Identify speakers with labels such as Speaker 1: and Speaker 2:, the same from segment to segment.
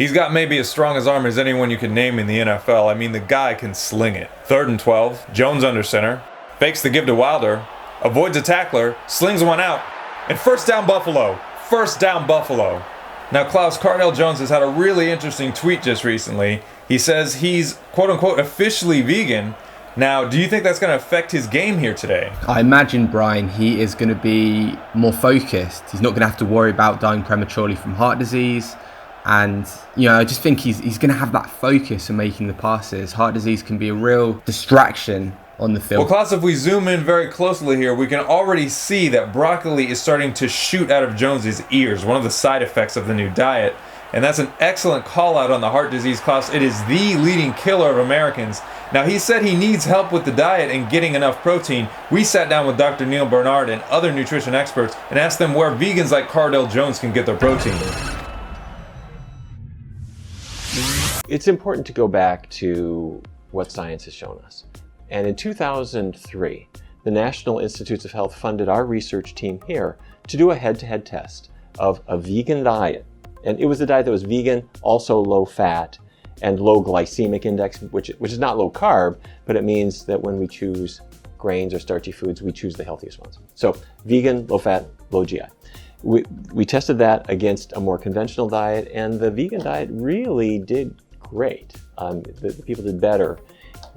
Speaker 1: He's got maybe as strong as arm as anyone you can name in the NFL. I mean, the guy can sling it. 3rd and 12, Jones under center, fakes the give to Wilder, avoids a tackler, slings one out, and first down Buffalo. First down Buffalo. Now, Klaus, Cardale Jones has had a really interesting tweet just recently. He says he's, quote-unquote, officially vegan. Now, do you think that's going to affect his game here today?
Speaker 2: I imagine, Brian, he is going to be more focused. He's not going to have to worry about dying prematurely from heart disease. And, I just think he's going to have that focus on making the passes. Heart disease can be a real distraction on the field.
Speaker 1: Well, Klaus, if we zoom in very closely here, we can already see that broccoli is starting to shoot out of Jones's ears, one of the side effects of the new diet. And that's an excellent call out on the heart disease, Klaus. It is the leading killer of Americans. Now, he said he needs help with the diet and getting enough protein. We sat down with Dr. Neil Bernard and other nutrition experts and asked them where vegans like Cardale Jones can get their protein.
Speaker 3: It's important to go back to what science has shown us. And in 2003, the National Institutes of Health funded our research team here to do a head-to-head test of a vegan diet. And it was a diet that was vegan, also low fat, and low glycemic index, which is not low carb, but it means that when we choose grains or starchy foods, we choose the healthiest ones. So vegan, low fat, low GI. We tested that against a more conventional diet, and the vegan diet really did great. The people did better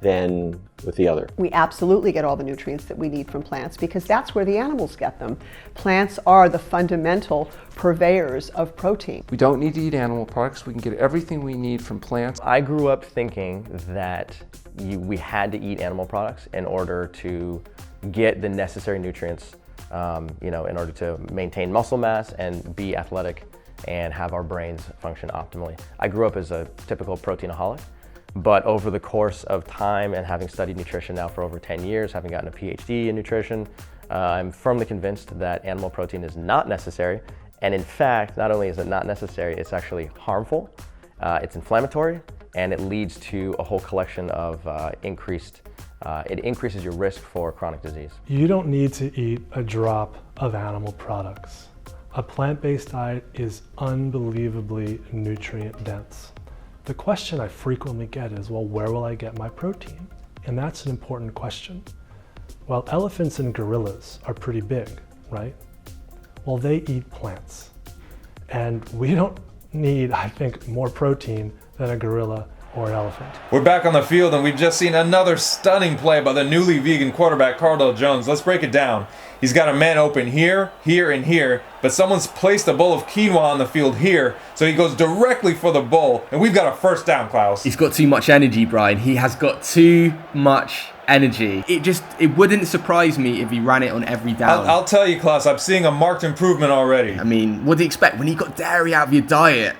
Speaker 3: than with the other.
Speaker 4: We absolutely get all the nutrients that we need from plants because that's where the animals get them. Plants are the fundamental purveyors of protein.
Speaker 5: We don't need to eat animal products. We can get everything we need from plants.
Speaker 6: I grew up thinking that we had to eat animal products in order to get the necessary nutrients, in order to maintain muscle mass and be athletic and have our brains function optimally. I grew up as a typical proteinaholic. But over the course of time and having studied nutrition now for over 10 years, having gotten a PhD in nutrition, I'm firmly convinced that animal protein is not necessary. And in fact, not only is it not necessary, it's actually harmful, it's inflammatory, and it leads to a whole collection of it increases your risk for chronic disease.
Speaker 7: You don't need to eat a drop of animal products. A plant-based diet is unbelievably nutrient dense. The question I frequently get is, well, where will I get my protein? And that's an important question. Well, elephants and gorillas are pretty big, right? Well, they eat plants. And we don't need, I think, more protein than a gorilla or an elephant.
Speaker 1: We're back on the field and we've just seen another stunning play by the newly vegan quarterback Cardale Jones. Let's break it down. He's got a man open here, here, and here, but someone's placed a bowl of quinoa on the field here, so he goes directly for the bowl, and we've got a first down, Klaus.
Speaker 2: He's got too much energy, Brian. He has got too much energy. It wouldn't surprise me if he ran it on every down.
Speaker 1: I'll tell you, Klaus, I'm seeing a marked improvement already.
Speaker 2: I mean, what do you expect when you got dairy out of your diet?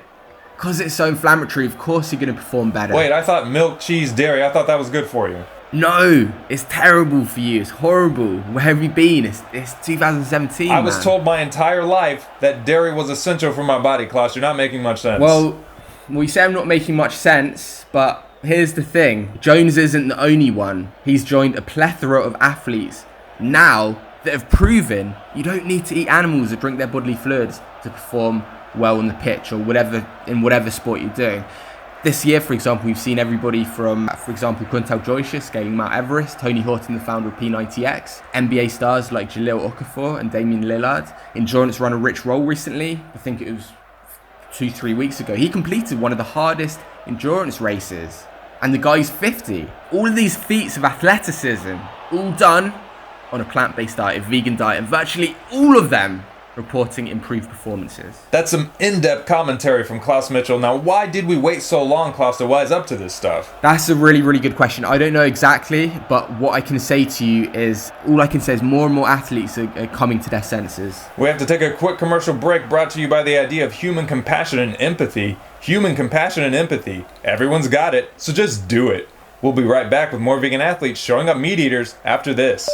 Speaker 2: Because it's so inflammatory, of course you're going to perform better.
Speaker 1: Wait, I thought milk, cheese, dairy, I thought that was good for you.
Speaker 2: No, it's terrible for you. It's horrible. Where have you been? It's 2017,
Speaker 1: I was told my entire life that dairy was essential for my body, Klaus. You're not making much sense.
Speaker 2: Well, you say I'm not making much sense, but here's the thing. Jones isn't the only one. He's joined a plethora of athletes now that have proven you don't need to eat animals or drink their bodily fluids to perform well on the pitch or whatever sport you're doing. This year, for example, we've seen everybody from, for example, Kuntal Joyce scaling Mount Everest, Tony Horton, the founder of P90X, NBA stars like Jahlil Okafor and Damian Lillard. Endurance runner Rich Roll recently, I think it was 2-3 weeks ago, he completed one of the hardest endurance races. And the guy's 50. All of these feats of athleticism, all done on a plant-based diet, a vegan diet, and virtually all of them reporting improved performances.
Speaker 1: That's some in-depth commentary from Klaus Mitchell. Now, why did we wait so long, Klaus, to wise up to this stuff?
Speaker 2: That's a really, really good question. I don't know exactly, but what I can say to you is, all I can say is more and more athletes are coming to their senses.
Speaker 1: We have to take a quick commercial break brought to you by the idea of human compassion and empathy. Human compassion and empathy. Everyone's got it, so just do it. We'll be right back with more vegan athletes showing up meat eaters after this.